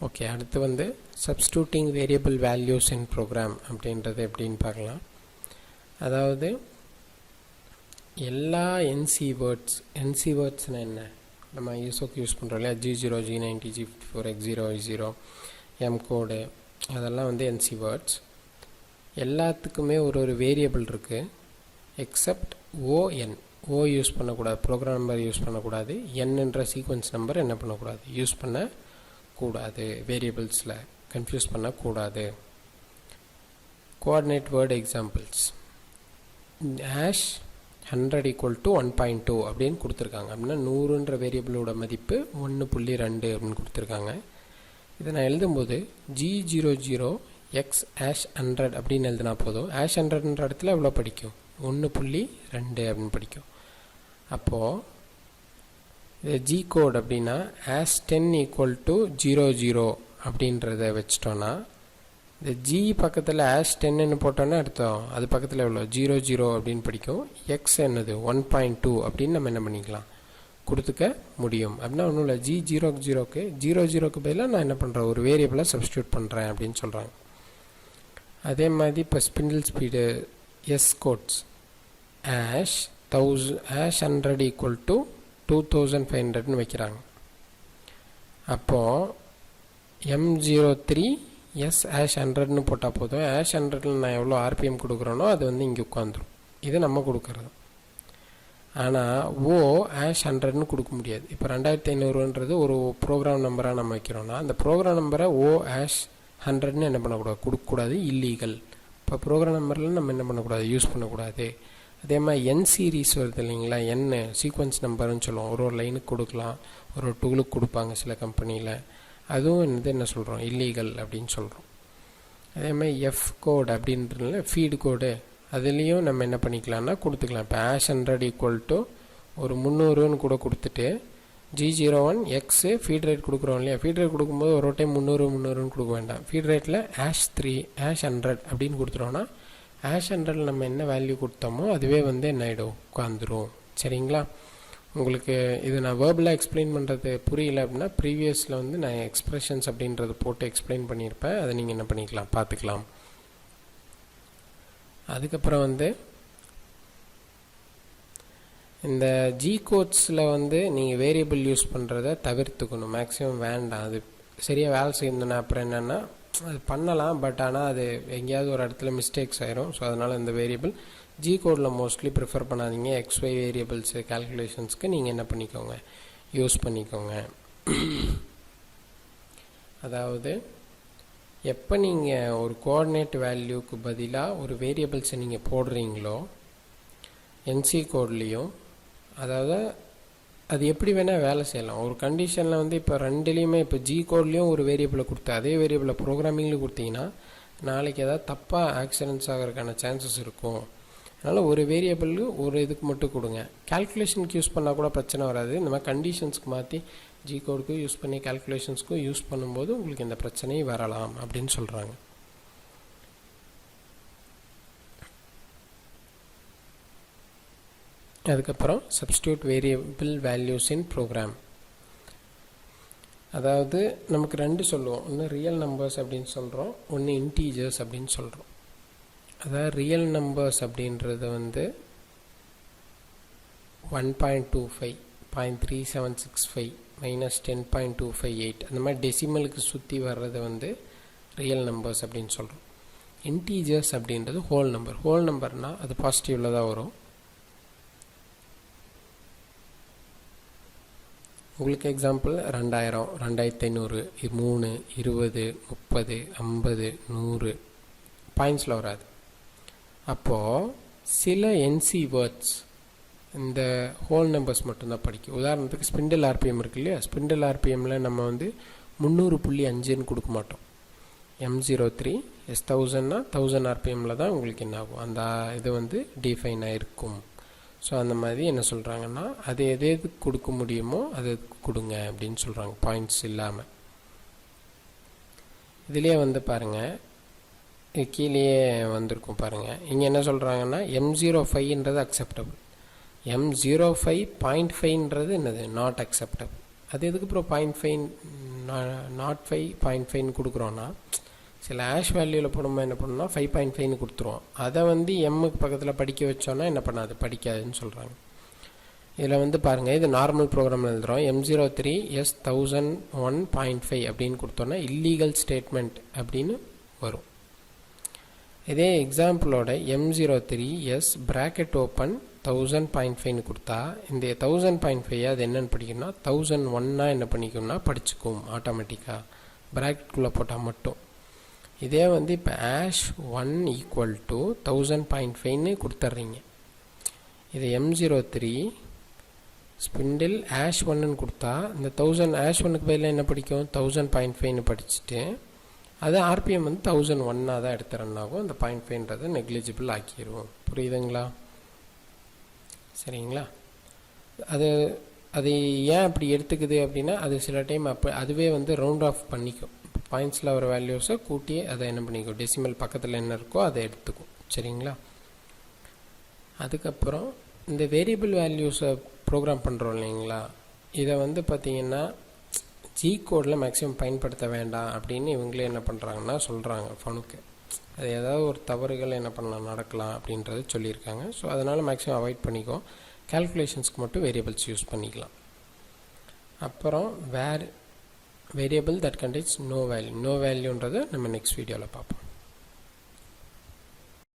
Okay, அடுத்து வந்து substituting variable values in program அப்படின்றது எப்படின்னு பார்க்கலாம். அதாவது எல்லா என்சி வேர்ட்ஸ்னால் என்ன, நம்ம யூஸோக்கு யூஸ் பண்ணுறோம் இல்லையா, G0, G90, G54, X0, Y0, M கோடு, அதெல்லாம் வந்து என்சி வேர்ட்ஸ். எல்லாத்துக்குமே ஒரு வேரியபிள் இருக்குது எக்ஸப்ட் ON. ஓ யூஸ் பண்ணக்கூடாது, ப்ரோக்ராம் நம்பர் யூஸ் பண்ணக்கூடாது. என்னன்ற சீக்வன்ஸ் நம்பர் என்ன பண்ணக்கூடாது, யூஸ் பண்ணக்கூடாது. வேரியபிள்ஸில் கன்ஃபியூஸ் பண்ணக்கூடாது. கோஆர்டினேட் வேர்டு எக்ஸாம்பிள்ஸ் ஹேஷ் 100 = 1.2 அப்படின்னு கொடுத்துருக்காங்க. அப்படின்னா 100ன்ற வேரியபிளோட மதிப்பு 1.2 அப்படின்னு கொடுத்துருக்காங்க. இதை நான் எழுதும்போது G00 X #100 அப்படின்னு எழுதினா போதும். #100ன்ற இடத்துல எவ்வளோ படிக்கும், 1.2 அப்படின்னு படிக்கும். அப்போது இது G கோட் அப்படின்னா #10 = 00 அப்படின்றத வச்சிட்டோன்னா, இந்த G பக்கத்தில் #10ன்னு போட்டோன்னா அர்த்தம் அது பக்கத்தில் எவ்வளோ 00 அப்படின்னு படிக்கும். X என்னது 1.2 அப்படின்னு நம்ம என்ன பண்ணிக்கலாம், கொடுத்துக்க முடியும். அப்படின்னா ஒன்றும் இல்லை, G00க்கு 00க்கு பதிலாக நான் என்ன பண்ணுறேன், ஒரு வேரியபிளை சப்ஸ்டியூட் பண்ணுறேன் அப்படின்னு சொல்கிறாங்க. அதே மாதிரி இப்போ ஸ்பிண்டில் ஸ்பீடு S கோட்ஸ் #100 = 2500ன்னு வைக்கிறாங்க. அப்போது M03 S #100ன்னு போட்டால் போதும். #100ல் நான் எவ்வளோ RPM கொடுக்குறேனோ அது வந்து இங்கே உட்காந்துரும். இது நம்ம கொடுக்குறது. ஆனால் O #100ன்னு கொடுக்க முடியாது. இப்போ 2500ன்றது ஒரு ப்ரோக்ராம் நம்பராக நம்ம வைக்கிறோன்னா, அந்த ப்ரோக்ராம் நம்பரை O #100ன்னு என்ன பண்ணக்கூடாது, கொடுக்கக்கூடாது, இல்லீகல். இப்போ ப்ரோக்ராம் நம்பரில் நம்ம என்ன பண்ணக்கூடாது, யூஸ் பண்ணக்கூடாது. அதே மாதிரி N சீரீஸ் வருது இல்லைங்களா, N சீக்வன்ஸ் நம்பர்னு சொல்லுவோம். ஒரு லைனுக்கு கொடுக்கலாம், ஒரு டூலுக்கு கொடுப்பாங்க சில கம்பெனியில். அதுவும் என்ன சொல்கிறோம், இல்லீகல் அப்படின்னு சொல்கிறோம். அதே மாதிரி F கோட் அப்படின்றதுல ஃபீடு கோடு, அதுலேயும் நம்ம என்ன பண்ணிக்கலாம்னா கொடுத்துக்கலாம். இப்போ #100 = ஒரு 300ன்னு கூட கொடுத்துட்டு G01 X ஃபீட் ரேட் கொடுக்குறோம் இல்லையா, ஃபீட் ரேட் கொடுக்கும்போது ஒரு டைம் 300ன்னு கொடுக்க வேண்டாம். ஃபீட் ரேட்டில் #3 #100 அப்படின்னு கொடுத்துட்டோன்னா #100ல் நம்ம என்ன வேல்யூ கொடுத்தோமோ அதுவே வந்து என்ன ஆகிடும், உட்காந்துரும். சரிங்களா? உங்களுக்கு இது நான் வேர்பலாக எக்ஸ்பிளைன் பண்ணுறது புரியல அப்படின்னா ப்ரீவியஸில் வந்து நான் எக்ஸ்பிரஷன்ஸ் அப்படின்றது போட்டு எக்ஸ்பிளைன் பண்ணியிருப்பேன். அதை நீங்கள் என்ன பண்ணிக்கலாம், பார்த்துக்கலாம். அதுக்கப்புறம் வந்து இந்த G கோட்ஸில் வந்து நீங்கள் வேரியபிள் யூஸ் பண்ணுறத தவிர்த்துக்கணும், மேக்ஸிமம் வேண்டாம். அது சரியாக வேலை செய்யணுன்னா அப்புறம் என்னென்னா அது பண்ணலாம், பட் ஆனால் அது எங்கேயாவது ஒரு இடத்துல மிஸ்டேக்ஸ் ஆயிரும். ஸோ அதனால் இந்த வேரியபிள் G கோடில் மோஸ்ட்லி ப்ரிஃபர் பண்ணாதீங்க. XY வேரியபிள்ஸு கால்குலேஷன்ஸ்க்கு நீங்கள் என்ன பண்ணிக்கோங்க, யூஸ் பண்ணிக்கோங்க. அதாவது எப்போ நீங்கள் ஒரு கோஆர்டினேட் வேல்யூக்கு பதிலாக ஒரு வேரியபிள்ஸை நீங்கள் போடுறீங்களோ NC கோட்லேயும், அதாவது அது எப்படி வேணால் வேலை செய்யலாம். ஒரு கண்டிஷனில் வந்து இப்போ ரெண்டுலேயுமே, இப்போ G கோட்லேயும் ஒரு வேரியபிளை கொடுத்து அதே வேரியபிளை ப்ரோக்ராமிங்கில் கொடுத்தீங்கன்னா நாளைக்கு ஏதாவது தப்பாக ஆக்சிடென்ட்ஸ் ஆகிறதுக்கான சான்சஸ் இருக்கும். அதனால் ஒரு வேரியபிள் ஒரு இதுக்கு மட்டும் கொடுங்க. கால்குலேஷனுக்கு யூஸ் பண்ணால் கூட பிரச்சனை வராது. இந்த மாதிரி கண்டிஷன்ஸ்க்கு மாற்றி G கோடுக்கும் யூஸ் பண்ணி கால்குலேஷன்ஸ்க்கும் யூஸ் பண்ணும்போது உங்களுக்கு இந்த பிரச்சனையும் வரலாம் அப்படின்னு சொல்கிறாங்க. அதுக்கப்புறம் substitute variable values in program. அதாவது நமக்கு ரெண்டு சொல்லுவோம், ஒன்று ரியல் நம்பர்ஸ் அப்படின்னு சொல்கிறோம், ஒன்று இன்டீஜர்ஸ் அப்படின்னு சொல்கிறோம். அதாவது ரியல் நம்பர்ஸ் அப்படின்றது வந்து 1.25, 0.3765, -10.258 அந்த மாதிரி டெசிமலுக்கு சுற்றி வர்றது வந்து ரியல் நம்பர்ஸ் அப்படின்னு சொல்கிறோம். இன்டீஜர்ஸ் அப்படின்றது ஹோல் நம்பர். ஹோல் நம்பர்னால் அது பாசிட்டிவில் தான் வரும். உங்களுக்கு எக்ஸாம்பிள் 2000, 2500, 3, 20, 30, 50, 100 பாயிண்ட்ஸில் வராது. அப்போது சில NC வேர்ட்ஸ் இந்த ஹோல் நம்பர்ஸ் மட்டும்தான் படிக்கும். உதாரணத்துக்கு ஸ்பிண்டில் RPM இருக்கு இல்லையா, ஸ்பிண்டில் RPMல நம்ம வந்து 300.5ன்னு கொடுக்க மாட்டோம். M03 S1000னா 1000 RPMல தான் உங்களுக்கு என்ன ஆகும், அந்த இது வந்து டிஃபைன் ஆகிருக்கும். ஸோ அந்த மாதிரி என்ன சொல்கிறாங்கன்னா, அது எது எதுக்கு கொடுக்க முடியுமோ அது கொடுங்க அப்படின்னு சொல்கிறாங்க, பாயிண்ட்ஸ் இல்லாமல். இதுலேயே வந்து பாருங்கள், கீழேயே வந்திருக்கும் பாருங்கள். இங்கே என்ன சொல்கிறாங்கன்னா M05ன்றது அக்செப்டபிள், M05.5ன்றது என்னது நாட் அக்செப்டபிள். அது எதுக்கு ப்ரோ 0.5 நாட் 5 0.5 கொடுக்குறோன்னா சில ஆஷ் வேல்யூவில் போடும்போது என்ன பண்ணணும்னா 5.5 கொடுத்துருவோம். அதை வந்து எம்முக்கு பக்கத்தில் படிக்க வச்சோன்னா என்ன பண்ணாது, படிக்காதுன்னு சொல்கிறாங்க. இதில் பாருங்கள், இது நார்மல் ப்ரோக்ராம் எழுதுகிறோம். M03 S1001.5 அப்படின்னு கொடுத்தோன்னா இல்லீகல் ஸ்டேட்மெண்ட் அப்படின்னு வரும். இதே எக்ஸாம்பிளோட M03 S ப்ராக்கெட் ஓப்பன் 1000.5 கொடுத்தா இந்த 1000.5 அது என்னென்னு படிக்கணும்னா 1001 என்ன பண்ணிக்கணும்னா படிச்சுக்கும் ஆட்டோமேட்டிக்காக ப்ராக்கெட்குள்ளே போட்டால் மட்டும். இதே இப்போ ஆஷ் 1 ஈக்குவல் டு 1000.5 கொடுத்துட்றீங்க. இது M03 ஸ்பிண்டில் ஆஷ் 1ன்னு கொடுத்தா இந்த 1000 ஆஷ் 1க்கு பதிலாக என்ன படிக்கும் 1000.5 படிச்சுட்டு அது ஆர்பிஎம் 1001 தான் எடுத்து ரன் ஆகும். அந்த 0.5ன்றதை நெக்லிஜிபிள் ஆக்கிடுவோம். புரியுதுங்களா? சரிங்களா? அது ஏன் அப்படி எடுத்துக்குது அப்படின்னா அது சில டைம் அதுவே ரவுண்ட் ஆஃப் பண்ணிக்கும். பாயிண்ட்ஸில் ஒரு வேல்யூஸை கூட்டி அதை என்ன பண்ணிக்கும், டெசிமல் பக்கத்தில் என்ன இருக்கோ அதை எடுத்துக்கும். சரிங்களா? அதுக்கப்புறம் இந்த வேரியபிள் வேல்யூஸை ப்ரோக்ராம் பண்ணுறோம் இல்லைங்களா, இதை பார்த்திங்கன்னா ஜி கோடில் மேக்ஸிமம் பயன்படுத்த வேண்டாம் அப்படின்னு இவங்களே என்ன பண்ணுறாங்கன்னா சொல்கிறாங்க ஃபனுக்கு. அது ஏதாவது ஒரு தவறுகள் என்ன பண்ணலாம் நடக்கலாம் அப்படின்றது சொல்லியிருக்காங்க. ஸோ அதனால் மேக்ஸிமம் அவாய்ட் பண்ணிக்கோ. கால்குலேஷன்ஸ்க்கு மட்டும் வேரியபிள்ஸ் யூஸ் பண்ணிக்கலாம். அப்புறம் வேரியபிள் தட் கண்டெய்ன்ஸ் நோ வேல்யூன்றதை நம்ம நெக்ஸ்ட் வீடியோவில் பார்ப்போம்.